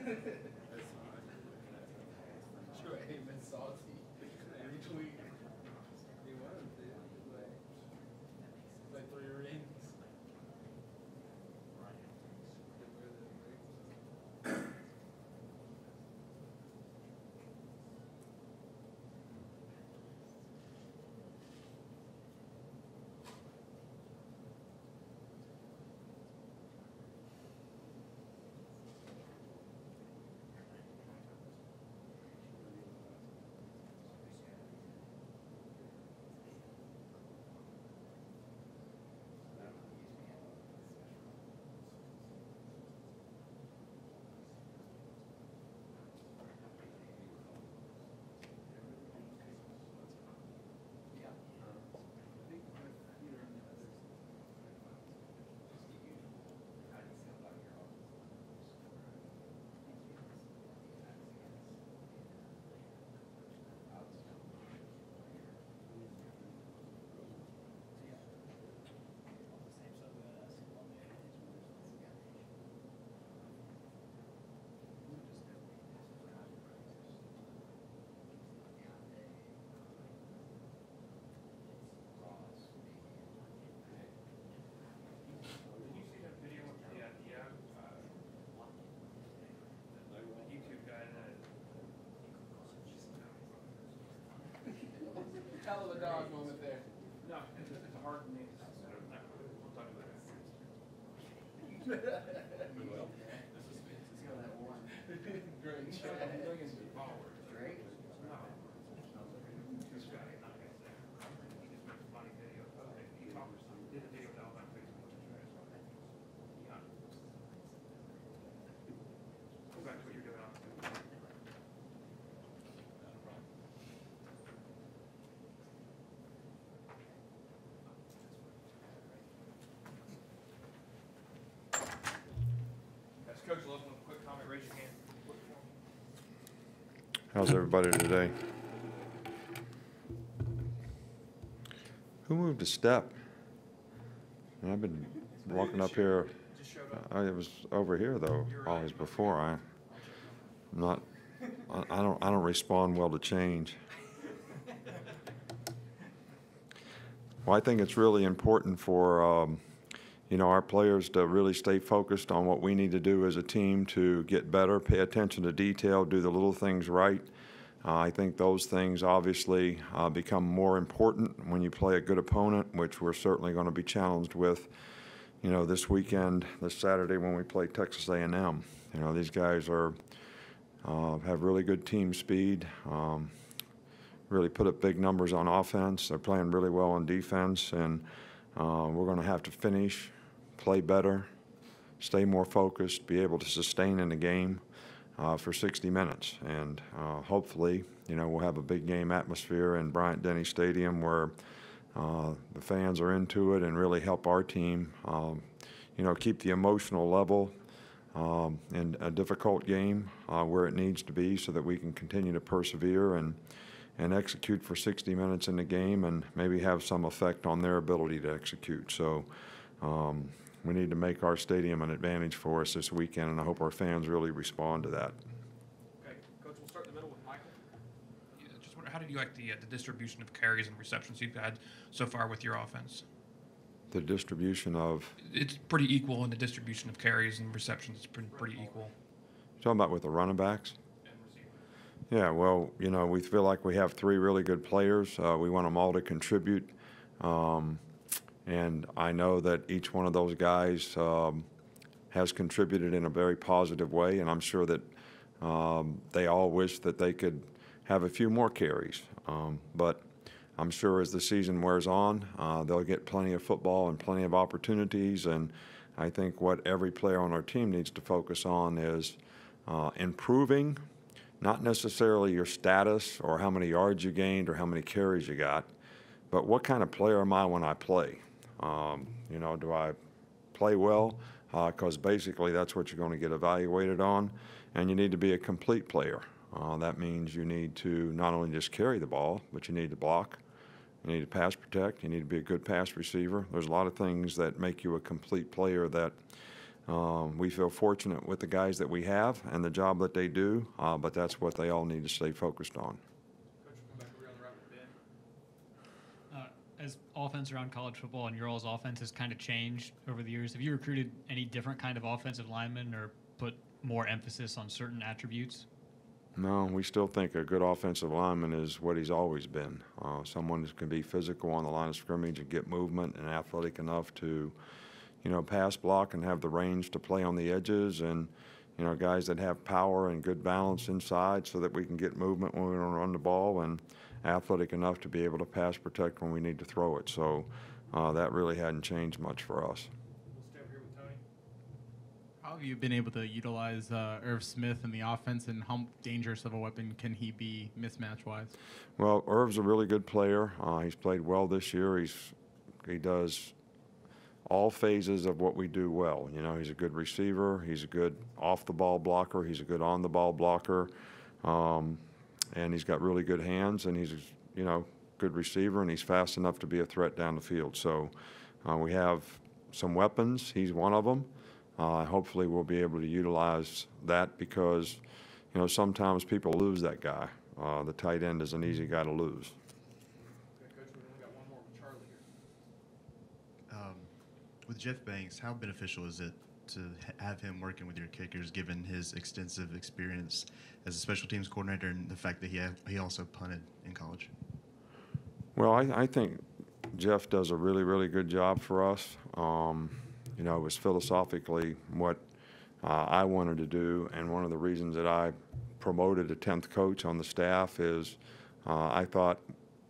True, ain't been salty. Retweet. He wanted to. Like 3 rings. Hell of a dog moment there. No, it's a hard name. We'll talk about it. Great chat. Millions of followers. Drake? No. This guy, not gonna say. He just makes funny videos. Okay, he talks, did a video down on Facebook. Yeah. Go back to what you're doing on. That's Coach Logan with a quick comment. Raise your hand. How's everybody today? Who moved a step? I've been walking up here. Just showed up. I was over here though, always before. I'm not. I don't respond well to change. Well, I think it's really important for our players to really stay focused on what we need to do as a team to get better, pay attention to detail, do the little things right. I think those things obviously become more important when you play a good opponent, which we're certainly going to be challenged with, this weekend, this Saturday when we play Texas A&M. These guys have really good team speed, really put up big numbers on offense. They're playing really well on defense, and we're going to have to finish, play better, stay more focused, be able to sustain in the game for 60 minutes. And hopefully, we'll have a big game atmosphere in Bryant-Denny Stadium where the fans are into it and really help our team, keep the emotional level in a difficult game where it needs to be so that we can continue to persevere and execute for 60 minutes in the game and maybe have some effect on their ability to execute. So we need to make our stadium an advantage for us this weekend, and I hope our fans really respond to that. Okay, Coach, we'll start in the middle with Michael. Yeah, just wonder, how did you like the distribution of carries and receptions you've had so far with your offense? The distribution of? It's pretty equal in the distribution of carries and receptions. It's pretty equal. You're talking about with the running backs? Yeah, well, we feel like we have 3 really good players. We want them all to contribute. And I know that each one of those guys has contributed in a very positive way, and I'm sure that they all wish that they could have a few more carries. But I'm sure as the season wears on, they'll get plenty of football and plenty of opportunities, and I think what every player on our team needs to focus on is improving, not necessarily your status or how many yards you gained or how many carries you got, but what kind of player am I when I play? Do I play well? Because basically that's what you're going to get evaluated on, and you need to be a complete player. That means you need to not only just carry the ball, but you need to block, you need to pass protect, you need to be a good pass receiver. There's a lot of things that make you a complete player that We feel fortunate with the guys that we have and the job that they do, but that's what they all need to stay focused on. Coach, we'll come back over on the right with Ben. As offense around college football and your all's offense has kind of changed over the years, have you recruited any different kind of offensive linemen or put more emphasis on certain attributes? No, we still think a good offensive lineman is what he's always been. Someone who can be physical on the line of scrimmage and get movement and athletic enough to, pass block and have the range to play on the edges, and, guys that have power and good balance inside so that we can get movement when we don't run the ball, and athletic enough to be able to pass protect when we need to throw it. So that really hadn't changed much for us. We'll stay over here with Tony. How have you been able to utilize Irv Smith in the offense, and how dangerous of a weapon can he be mismatch-wise? Well, Irv's a really good player. He's played well this year. He does all phases of what we do well. He's a good receiver. He's a good off-the-ball blocker. He's a good on-the-ball blocker. And he's got really good hands, and he's, good receiver, and he's fast enough to be a threat down the field. So we have some weapons. He's one of them. Hopefully we'll be able to utilize that because, sometimes people lose that guy. The tight end is an easy guy to lose. Okay, Coach, we've only got one more with Charlie here. With Jeff Banks, how beneficial is it to have him working with your kickers, given his extensive experience as a special teams coordinator and the fact that he also punted in college? Well, I think Jeff does a really, really good job for us. It was philosophically what I wanted to do, and one of the reasons that I promoted a 10th coach on the staff is I thought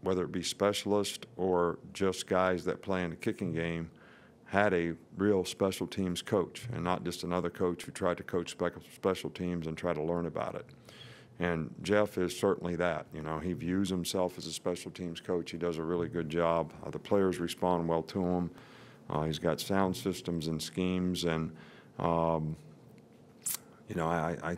whether it be specialists or just guys that play in the kicking game had a real special teams coach and not just another coach who tried to coach special teams and try to learn about it. And Jeff is certainly that. He views himself as a special teams coach. He does a really good job. The players respond well to him. He's got sound systems and schemes, and I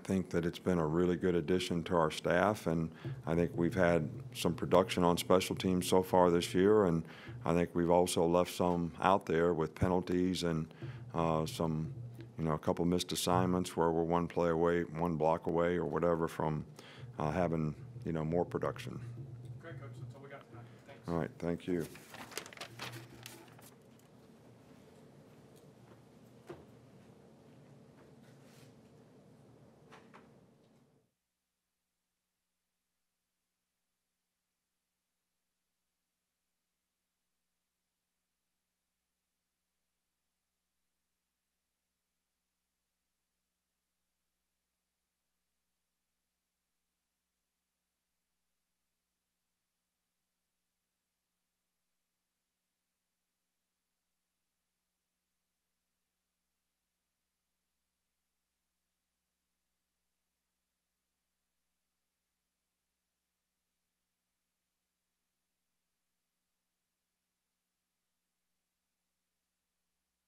think that it's been a really good addition to our staff, and I think we've had some production on special teams so far this year, and I think we've also left some out there with penalties and some, a couple missed assignments where we're one play away, one block away, or whatever from having, more production. Great, Coach. That's all we got tonight. Thanks. All right, thank you.